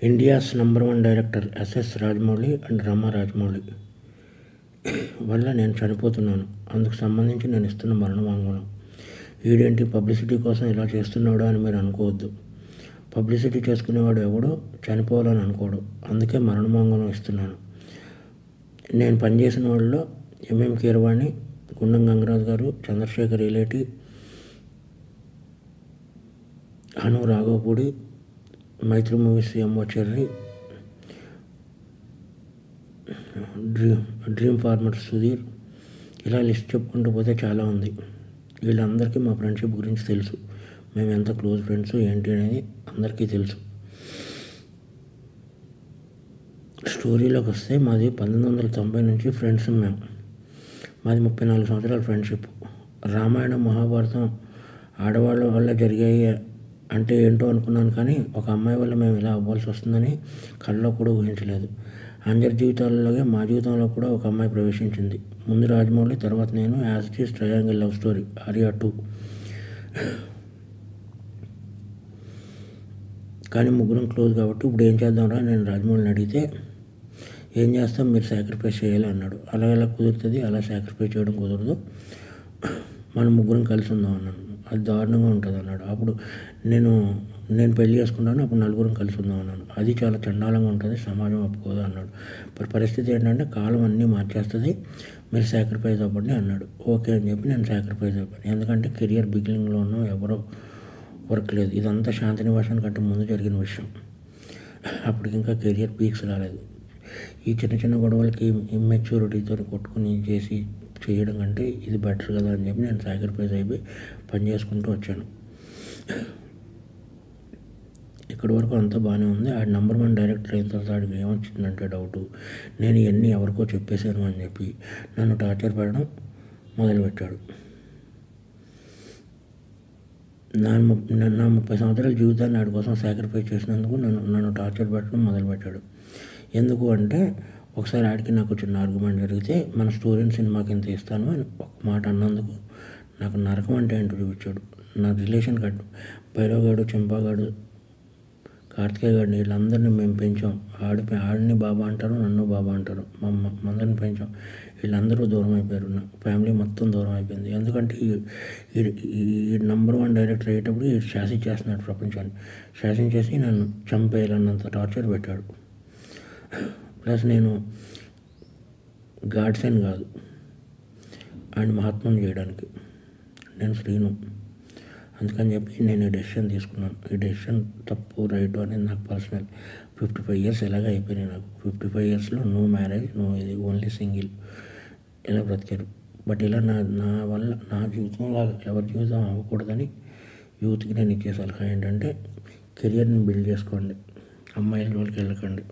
India's #1 director S S Rajamouli and Rama Rajamouli వల్ల నేను చనిపోతున్నాను. అందుకు సంబంధించి నేను ఇస్తున్న మరణ వాంగ్మూలం. వీడేంటి పబ్లిసిటీ కోసం ఇలా చేస్తున్నాడు అని మీరు అనుకోవద్దు. పబ్లిసిటీ చేసుకునేవాడు ఎవడో చనిపోవాలని అనుకోడు. అందుకే మరణ వాంగ్మూలం ఇస్తున్నాను. నేను పనిచేసిన వాళ్ళలో ఎంఎం కీరవాణి, గుండం గంగరాజు గారు, చంద్రశేఖర్ ఇలేటి, హను రాఘవపూడి, మైత్రి మూవీస్ ఎంఓ చెర్రి, డ్రీమ్ ఫార్మర్ సుధీర్, ఇలా లిస్ట్ చెప్పుకుంటూ పోతే చాలా ఉంది. వీళ్ళందరికీ మా ఫ్రెండ్షిప్ గురించి తెలుసు. మేము ఎంత క్లోజ్ ఫ్రెండ్స్ ఏంటి అనేది అందరికీ తెలుసు. స్టోరీలోకి వస్తే మాది 1990 నుంచి ఫ్రెండ్స్ మేము. మాది 34 సంవత్సరాల ఫ్రెండ్షిప్. రామాయణం, మహాభారతం ఆడవాళ్ళ వల్ల జరిగాయి అంటే ఏంటో అనుకున్నాను, కానీ ఒక అమ్మాయి వల్ల మేము ఇలా అవ్వాల్సి వస్తుందని కళ్ళలో కూడా ఊహించలేదు. అందరి జీవితాలలోనే మా జీవితంలో కూడా ఒక అమ్మాయి ప్రవేశించింది. ముందు రాజమౌళి, తర్వాత నేను. As it is triangle love story, Arya 2. కానీ ముగ్గురం క్లోజ్ కాబట్టి ఇప్పుడు ఏం చేద్దాంరా నేను రాజమౌళిని అడిగితే, ఏం చేస్తాం, మీరు సాక్రిఫైస్ చేయాలి అన్నాడు. అలా ఎలా కుదురుతుంది, అలా సాక్రిఫైస్ చేయడం కుదరదు, మనం ముగ్గురం కలిసి ఉందాం అన్నాను. అది దారుణంగా ఉంటుంది అన్నాడు. అప్పుడు నేను పెళ్లి చేసుకున్నాను, అప్పుడు నలుగురం కలిసి ఉందాం అన్నాను. అది చాలా చండాలంగా ఉంటుంది, సమాజం ఒప్పుకోదు అన్నాడు. పరిస్థితి ఏంటంటే కాలం అన్నీ మార్చేస్తుంది, మీరు సాక్రిఫైస్ అవ్వండి అన్నాడు. ఓకే అని చెప్పి నేను సాక్రిఫైస్ అయిపోయాను. ఎందుకంటే కెరియర్ బిగినింగ్లో ఉన్నాం, ఎవరో వర్క్ లేదు. ఇదంతా శాంతినివాసం కంటే ముందు జరిగిన విషయం. అప్పటికి ఇంకా కెరియర్ పీక్స్ రాలేదు. ఈ చిన్న చిన్న గొడవలకి ఇమ్మెచ్యూరిటీతో కొట్టుకుని చేయడం కంటే ఇది బెటర్ కదా అని చెప్పి నేను సాక్రిఫైస్ అయిపోయి పని చేసుకుంటూ వచ్చాను. ఇక్కడి వరకు అంతా బాగానే ఉంది. ఆ #1 డైరెక్టర్ అయిన తర్వాత ఆడికి ఏమొచ్చిందంటే డౌటు, నేను ఇవన్నీ ఎవరికో చెప్పేశాను అని చెప్పి నన్ను టార్చర్ పెట్టడం మొదలుపెట్టాడు. నా 30 సంవత్సరాల జీవితాన్ని ఆడి కోసం సాక్రిఫైస్ చేసినందుకు నన్ను టార్చర్ పెట్టడం మొదలుపెట్టాడు. ఎందుకు అంటే, ఒకసారి ఆడికి నాకు చిన్న ఆర్గ్యుమెంట్ జరిగితే మన స్టోరీని సినిమాకి ఎంత ఇస్తాను అని ఒక మాట అన్నందుకు నాకు నరకం అంటే ఏంటో చూపించాడు. నా రిలేషన్ కట్టు భైరవగాడు, చెంపాగాడు, కార్తికేయ గాడిని వీళ్ళందరినీ మేము పెంచాం. ఆడిని బాబా అంటారు, నన్ను బాబా అంటారు. అందరిని పెంచాం. వీళ్ళందరూ దూరం అయిపోయారు. నా ఫ్యామిలీ మొత్తం దూరం అయిపోయింది. ఎందుకంటే ఈ #1 డైరెక్టర్ అయ్యేటప్పుడు ఈ శాసించేస్తున్నాడు ప్రపంచాన్ని. శాసించేసి నన్ను చంపేయాలన్నంత టార్చర్ పెట్టాడు. ప్లస్ నేను గాడ్సన్ కాదు, అండ్ మహాత్మను చేయడానికి నేను శ్రీను. అందుకని చెప్పి నేను ఈ డెసిషన్ తీసుకున్నాను. ఈ డెసిషన్ తప్పు రైట్ అనేది నాకు పర్సనల్. 55 years ఎలాగ అయిపోయినాయి నాకు. 55 yearsలో నో మ్యారేజ్, నో ఇది, ఓన్లీ సింగిల్, ఇలా బ్రతికారు. బట్ ఇలా నా వల్ల నా జీవితంలో ఎవరి జీవితం అవ్వకూడదని యూత్కి నేను ఇచ్చే సలహా ఏంటంటే, కెరియర్ని బిల్డ్ చేసుకోండి, అమ్మాయిల జోలికి వెళ్ళకండి.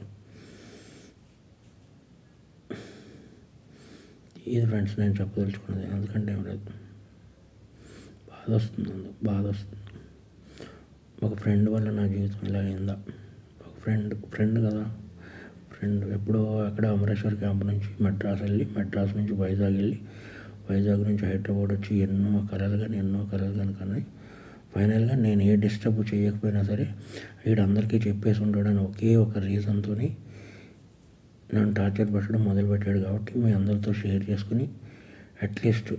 ఇది ఫ్రెండ్స్ నేను చెప్పదలుచుకున్నది. ఎందుకంటే బాధ వస్తుంది. ఒక ఫ్రెండ్ వల్ల నా జీవితం ఇలా అయిందా. ఒక ఫ్రెండ్ కదా, ఫ్రెండ్ ఎప్పుడో అక్కడ అమరేశ్వర్ క్యాంప్ నుంచి మెడ్రాస్ వెళ్ళి, మెడ్రాస్ నుంచి వైజాగ్ వెళ్ళి, వైజాగ్ నుంచి హైదరాబాద్ వచ్చి ఎన్నో కలలు కానీ ఫైనల్గా నేను ఏ డిస్టర్బ్ చేయకపోయినా సరే వీడందరికీ చెప్పేసి ఉంటాడని ఒకే ఒక రీజన్తో నన్ను టార్చర్ పెట్టడం మొదలుపెట్టాడు. కాబట్టి మీ అందరితో షేర్ చేసుకుని, అట్లీస్ట్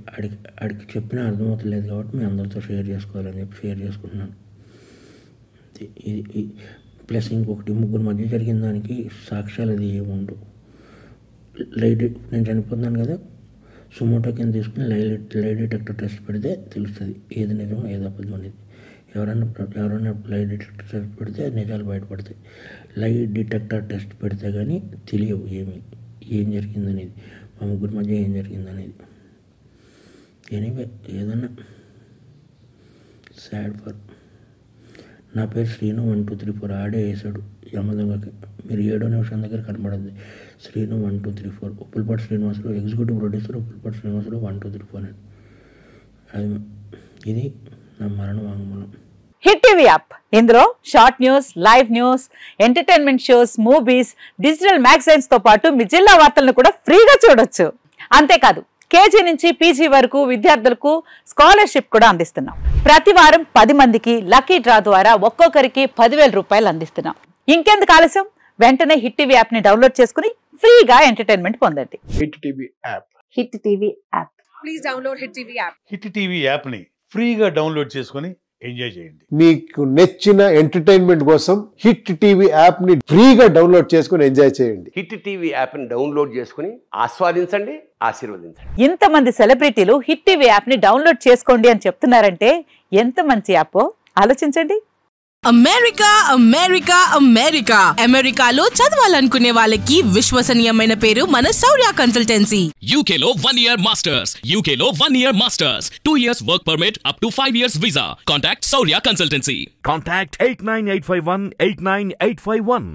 ఆడికి చెప్పినా అర్థమవుతలేదు కాబట్టి మీ అందరితో షేర్ చేసుకోవాలని చెప్పి షేర్ చేసుకుంటున్నాను. ఇది ప్లస్ ఇంకొకటి, ముగ్గురు మధ్య జరిగిన దానికి సాక్ష్యాలు అది ఏముండవు. నేను చనిపోతున్నాను కదా, సుమోటో కింద తీసుకుని లై డిటెక్టర్ టెస్ట్ పెడితే తెలుస్తుంది ఏది నిజమో ఏది అబద్ధం అనేది. ఎవరైనా లై డిటెక్టర్ టెస్ట్ పెడితే నిజాలు బయటపడతాయి. లై డిటెక్టర్ టెస్ట్ పెడితే కానీ తెలియవు ఏం జరిగిందనేది, మా ముగ్గురు మధ్య ఏం జరిగిందనేది. ఎనీవే, ఏదన్నా సాడ్ ఫర్. నా పేరు శ్రీను 1234. ఆడే వేసాడు యమదొంగకి. మీరు 7వ నిమిషం దగ్గర కనబడింది శ్రీను 1234. ఉప్పులపాటి శ్రీనివాసరావు, ఎగ్జిక్యూటివ్ ప్రొడ్యూసర్ ఉప్పులపాటి శ్రీనివాసరావు 1234 అని. ఇది నా మరణ వాంగ్మూలం. హిట్ టీవీ యాప్, ఇందులో short news, live news, entertainment shows, movies, digital magazines తో పాటు మీ జిల్లా వార్తలను కూడా ఫ్రీగా చూడొచ్చు. అంతేకాదు, కేజీ నుంచి పీజీ వరకు విద్యార్థులకు స్కాలర్షిప్ కూడా అందిస్తున్నాం. ప్రతి వారం 10 మందికి లక్కీ డ్రా ద్వారా ఒక్కొక్కరికి 10,000 రూపాయలు అందిస్తున్నాం. ఇంకెందుకు ఆలస్యం, వెంటనే హిట్ టీవీ యాప్ ని డౌన్లోడ్ చేసుకుని ఫ్రీగా ఎంటర్టైన్మెంట్ పొందండి. Hit TV app. Hit TV app. Please download hit TV app. Hit TV app ని ఫ్రీగా డౌన్లోడ్ చేసుకుని ఎంజాయ్ చేయండి. మీకు నచ్చిన ఎంటర్టైన్మెంట్ కోసం హిట్ టీవీ యాప్ ని ఫ్రీగా డౌన్లోడ్ చేసుకుని ఎంజాయ్ చేయండి. హిట్ టీవీ యాప్ ని డౌన్లోడ్ చేసుకుని ఆస్వాదించండి, ఆశీర్వదించండి. ఇంతమంది సెలబ్రిటీలు హిట్ టీవీ యాప్ ని డౌన్లోడ్ చేసుకోండి అని చెప్తున్నారంటే ఎంత మంచి యాప్ ఆలోచించండి. అమెరికా అమెరికా అమెరికా అమెరికాలో చదవాలనుకునే వాళ్ళకి విశ్వసనీయమైన పేరు మన శౌర్య కన్సల్టెన్సీ. UK లో 1 year masters, UK లో 1 year masters, 2 years work permit up to 5 years visa. Contact Saurya Consultancy. Contact 89851 89851.